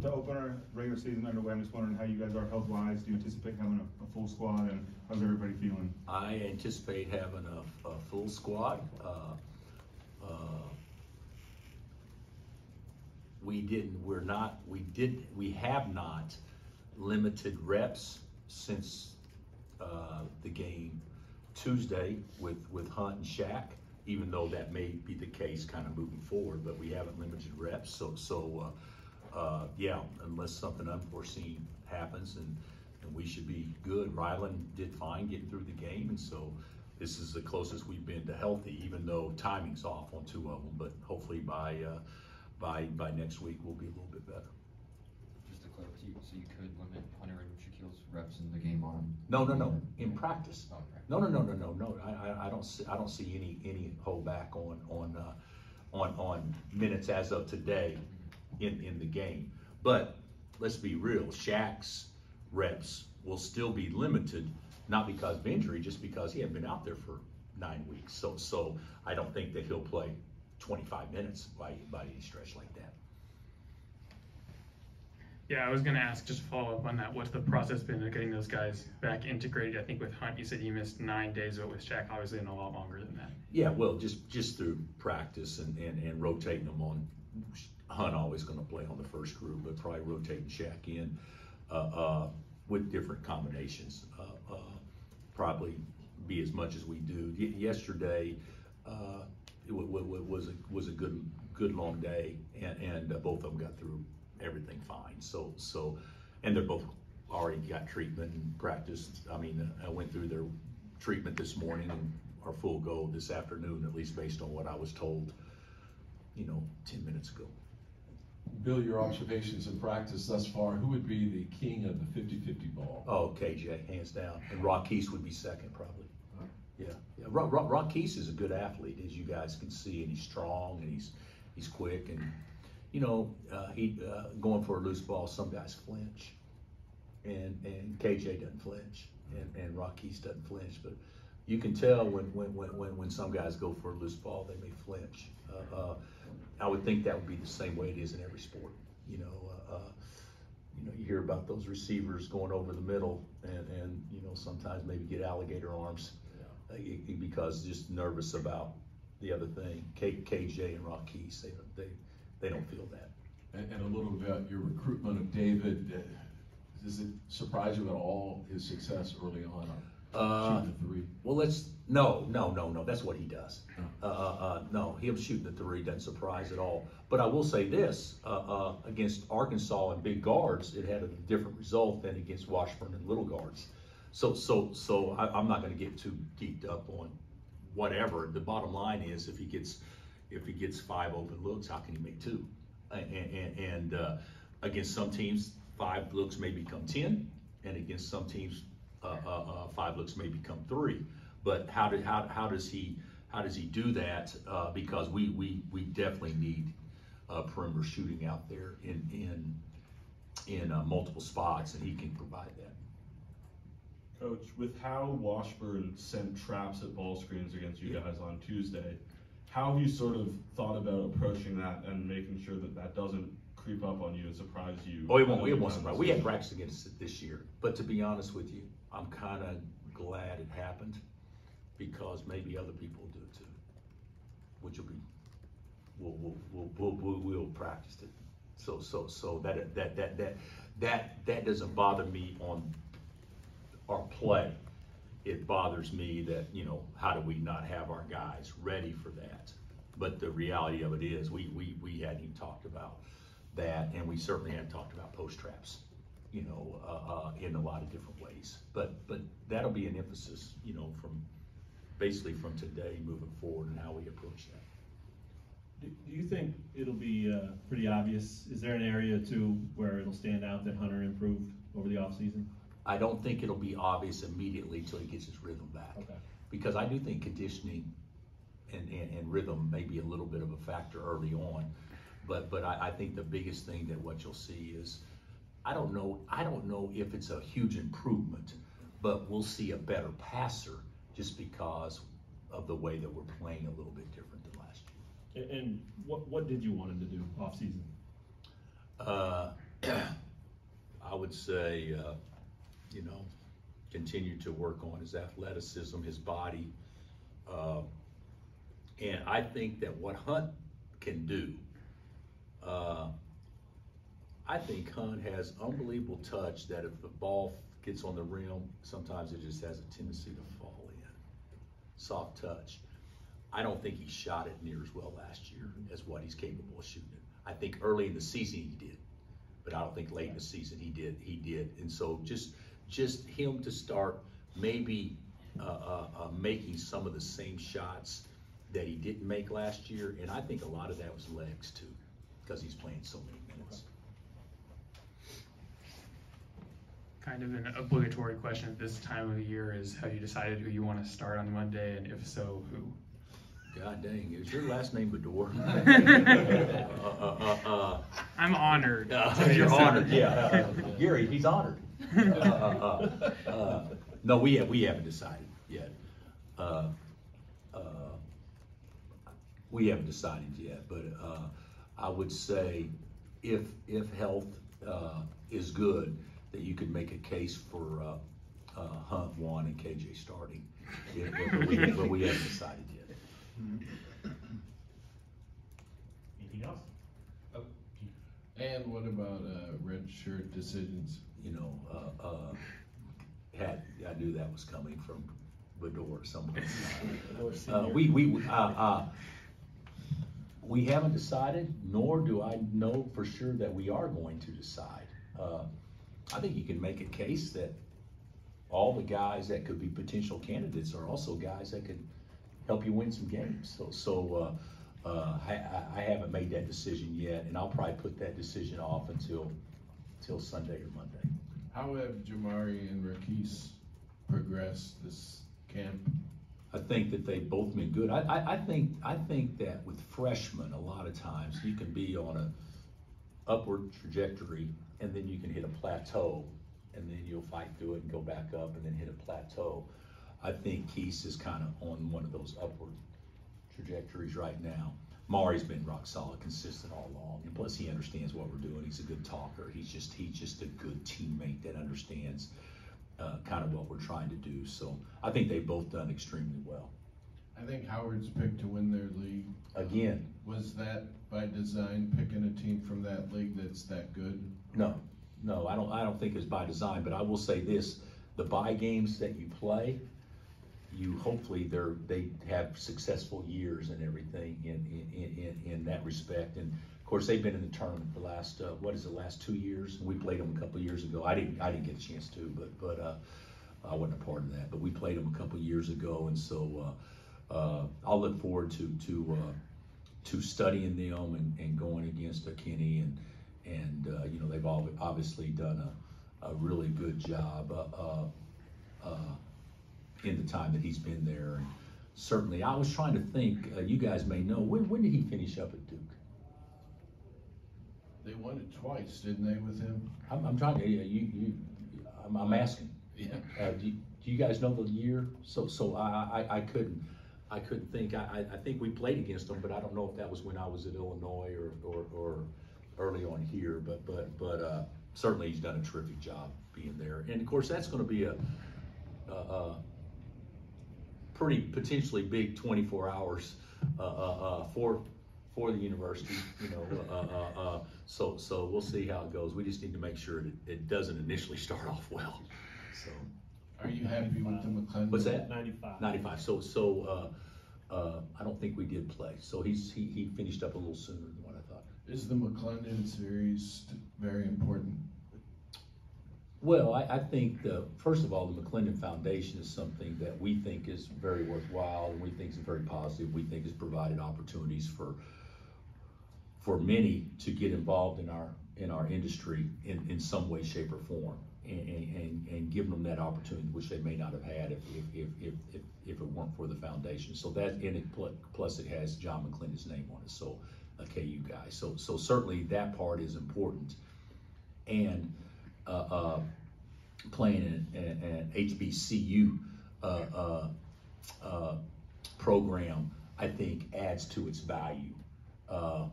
the opener, regular season underway, I'm just wondering how you guys are health-wise. Do you anticipate having a full squad, and how's everybody feeling? I anticipate having a full squad. We have not limited reps since the game Tuesday with Hunt and Shaq, even though that may be the case kind of moving forward, but we haven't limited reps. So yeah, unless something unforeseen happens, and we should be good. Rylan did fine getting through the game, and so this is the closest we've been to healthy, even though timing's off on 2 of them. But hopefully by next week we'll be a little bit better. Just to clarify, so you could limit Hunter and Shaquille's reps in the game on? No. In practice. Oh, right. No. I don't see any holdback on minutes as of today in the game. But let's be real, Shaq's reps will still be limited, not because of injury, just because he hasn't been out there for 9 weeks. So I don't think that he'll play 25 minutes by any stretch like that. Yeah, I was going to ask, just to follow up on that, what's the process been of getting those guys back integrated? I think with Hunt, you said you missed 9 days, but with Shaq, obviously, in a lot longer than that. Yeah, well, just through practice and rotating them on. Hunt always going to play on the first group, but probably rotating Shaq in with different combinations. Probably be as much as we do. Yesterday it was a good long day, and both of them got through everything fine. So and they're both already got treatment and practiced. I mean, I went through their treatment this morning and are full go this afternoon, at least based on what I was told, 10 minutes ago. Bill, your observations in practice thus far, who would be the king of the 50-50 ball? Oh, KJ, hands down. And Rockies would be second, probably. Yeah. Rockies is a good athlete, as you guys can see, and he's strong, and he's quick, and he going for a loose ball, some guys flinch, and KJ doesn't flinch, and Rockies doesn't flinch, but you can tell when some guys go for a loose ball, they may flinch. I would think that would be the same way it is in every sport. You hear about those receivers going over the middle, and sometimes maybe get alligator arms because just nervous about the other thing. KJ and Rockies, they don't feel that. And a little about your recruitment of David. Does it surprise you at all, his success early on shooting the three? Well, no. That's what he does. No, him shooting the three doesn't surprise at all. But I will say this: against Arkansas and big guards, it had a different result than against Washburn and little guards. So I'm not going to get too geeked up on whatever. The bottom line is, if he gets 5 open looks, how can he make 2? And against some teams, 5 looks may become 10, and against some teams, 5 looks may become 3. But how does he do that? Because we definitely need perimeter shooting out there in multiple spots, and he can provide that. Coach, with how Washburn sent traps at ball screens against you guys on Tuesday, how have you sort of thought about approaching that and making sure that doesn't creep up on you and surprise you? Oh, it won't surprise. We had practice against it this year, but to be honest with you, I'm kind of glad it happened because maybe other people will do it too, which will be we'll practice it. So that doesn't bother me on our play. It bothers me that, how do we not have our guys ready for that? But the reality of it is we hadn't even talked about that, and we certainly hadn't talked about post traps, in a lot of different ways. But that'll be an emphasis, from today moving forward and how we approach that. Do you think it'll be pretty obvious? Is there an area too where it'll stand out that Hunter improved over the offseason? I don't think it'll be obvious immediately until he gets his rhythm back. Okay. Because I do think conditioning and rhythm may be a little bit of a factor early on. But I think the biggest thing that what you'll see is, I don't know if it's a huge improvement, but we'll see a better passer just because of the way that we're playing a little bit different than last year. And what did you want him to do off season? would say, you know, continue to work on his athleticism, his body. And I think that what Hunt can do, I think Hunt has unbelievable touch that if the ball gets on the rim, sometimes it just has a tendency to fall in. Soft touch. I don't think he shot it near as well last year as what he's capable of shooting it. I think early in the season he did, but I don't think late in the season he did. And so just him to start maybe making some of the same shots that he didn't make last year, and I think a lot of that was legs too, because he's playing so many minutes. Kind of an obligatory question at this time of the year is, have you decided who you want to start on Monday, and if so, who? God dang, is your last name Bedore? I'm honored. You're honored, yeah. Gary, he's honored. No, we haven't decided yet. We haven't decided yet, but I would say if health is good, that you could make a case for Hunt 1 and KJ starting, but we haven't decided yet. Anything else? And what about red shirt decisions? You know, I knew that was coming from Bedore somewhere. We haven't decided, nor do I know for sure that we are going to decide. I think you can make a case that all the guys that could be potential candidates are also guys that could help you win some games. So I haven't made that decision yet, and I'll probably put that decision off until Sunday or Monday. How have Jamari and Rakis progressed this camp? I think that they've both been good. I think that with freshmen, a lot of times you can be on an upward trajectory, and then you can hit a plateau, and then you'll fight through it and go back up and then hit a plateau. I think Keese is kind of on one of those upward trajectories right now. Mari's been rock solid, consistent all along, and plus he understands what we're doing. He's a good talker. He's just a good teammate that understands kind of what we're trying to do. So I think they've both done extremely well. I think Howard's picked to win their league. Again. Was that by design, picking a team from that league that's that good? No, I don't think it's by design, but I will say this, the bye games that you play, hopefully they have successful years and everything in that respect. And of course they've been in the tournament the last last 2 years. We played them a couple of years ago. I didn't get a chance to, but I wasn't a part of that. But we played them a couple of years ago, and so I'll look forward to studying them and going against Kenny and you know, they've obviously done a really good job in the time that he's been there. And certainly, I was trying to think, you guys may know, when did he finish up at Duke? They won it twice, didn't they, with him? I'm trying to, I'm asking. Yeah. Do you guys know the year? So I couldn't think. I think we played against him, but I don't know if that was when I was at Illinois or early on here. But certainly he's done a terrific job being there. And of course, that's going to be a pretty potentially big 24 hours for the university, you know. So we'll see how it goes. We just need to make sure that it doesn't initially start off well. So. Are you happy with the McClendon? What's that? 95. 95. So I don't think we did play. So he finished up a little sooner than what I thought. Is the McClendon series very important? Well, I think first of all, the McClendon Foundation is something that we think is very worthwhile, and we think is very positive. We think has provided opportunities for many to get involved in our industry in some way, shape, or form, and give them that opportunity, which they may not have had if it weren't for the foundation. So that, and plus it has John McClendon's name on it, so a KU guy. So certainly that part is important, and playing an HBCU program, I think adds to its value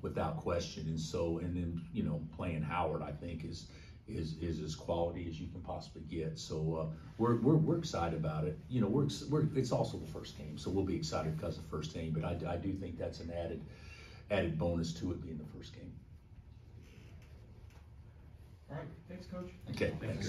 without question. And then, you know, playing Howard, I think is is as quality as you can possibly get. So we're excited about it. You know, it's also the first game, so we'll be excited because of the first game. But I do think that's an added bonus to it being the first game. All right, thanks, Coach. Okay, thanks.